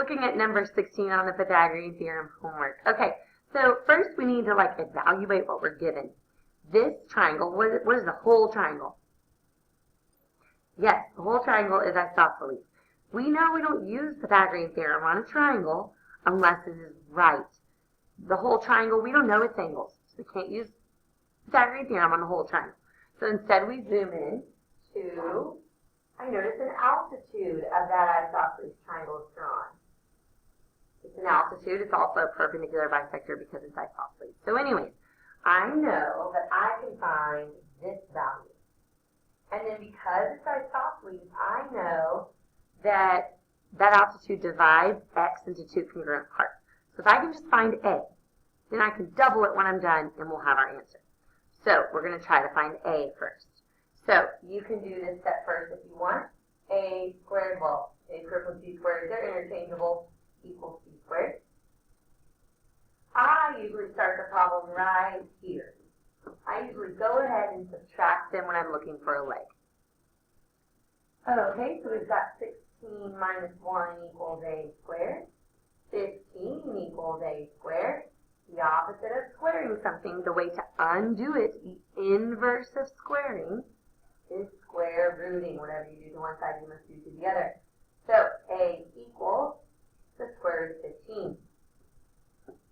looking at number 16 on the Pythagorean Theorem homework. Okay, so first we need to evaluate what we're given. This triangle, what is the whole triangle? Yes, the whole triangle is isosceles. We know we don't use Pythagorean Theorem on a triangle unless it is right. The whole triangle, we don't know its angles, so we can't use Pythagorean Theorem on the whole triangle. So instead we zoom in to, I notice an altitude of that isosceles triangle is drawn. It's an altitude, it's also a perpendicular bisector because it's isosceles. So anyways, I know that I can find this value. And then because it's isosceles, I know that that altitude divides x into two congruent parts. So if I can just find a, then I can double it when I'm done and we'll have our answer. So we're going to try to find a first. So you can do this step first if you want. A squared, well, a squared plus b squared, they're interchangeable, equals c squared. I usually start the problem right here. I usually go ahead and subtract them when I'm looking for a leg. Okay, so we've got 16 minus 1 equals a squared. 15 equals a squared. The opposite of squaring something, the way to undo it, the inverse of squaring, is square rooting. Whatever you do to one side, you must do to the other. So a equals the square root of 15.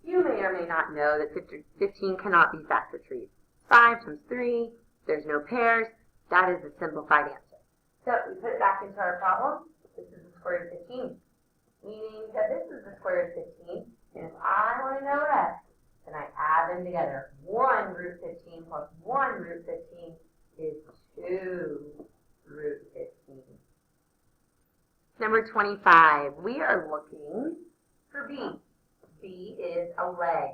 You may or may not know that 15 cannot be factor treed. 5 times 3, there's no pairs. That is the simplified answer. So we put it back into our problem. This is the square root of 15. Meaning that this is the square root of 15. And if I want to know x, then I add them together. 1 root 15 plus 1 root 15 is 2 root 15. Number 25. We are looking for b. B is a leg.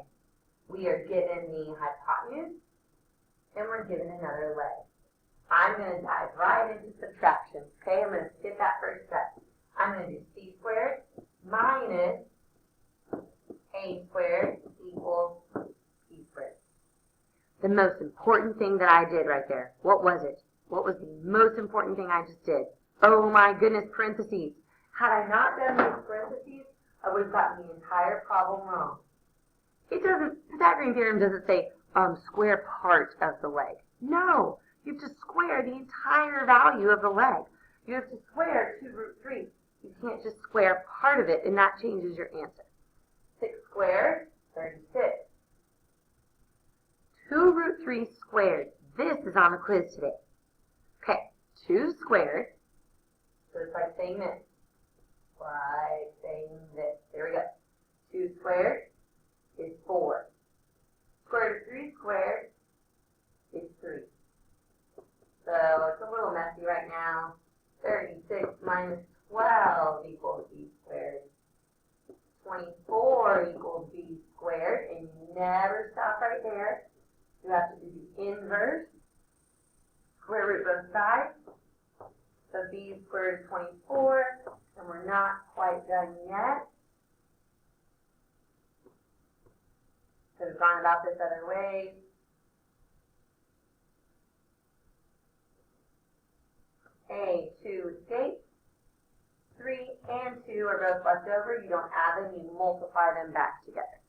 We are given the hypotenuse, and we're given another leg. I'm going to dive right into subtraction. Okay, I'm going to skip that first step. I'm going to do c squared minus a squared equals b squared. The most important thing that I did right there, what was it? What was the most important thing I just did? Oh my goodness, parentheses. Had I not done these parentheses, I would have gotten the entire problem wrong. It doesn't, Pythagorean Theorem doesn't say square part of the leg. No, you have to square the entire value of the leg. You have to square 2 root 3. You can't just square part of it, and that changes your answer. 6 squared, 36. 2 root 3 squared. This is on the quiz today. Okay, 2 squared. So it's like saying this. Like saying this. There we go. 2 squared is 4. Square root of 3 squared is 3. So it's a little messy right now. 36 minus 12 equals b squared. 24 equals b squared. And you never stop right there. You have to do the inverse. Square root both sides. So b squared is 24. And we're not quite done yet. Could have gone about this other way. A, 2 escapes. 3 and 2 are both left over. You don't add them, you multiply them back together.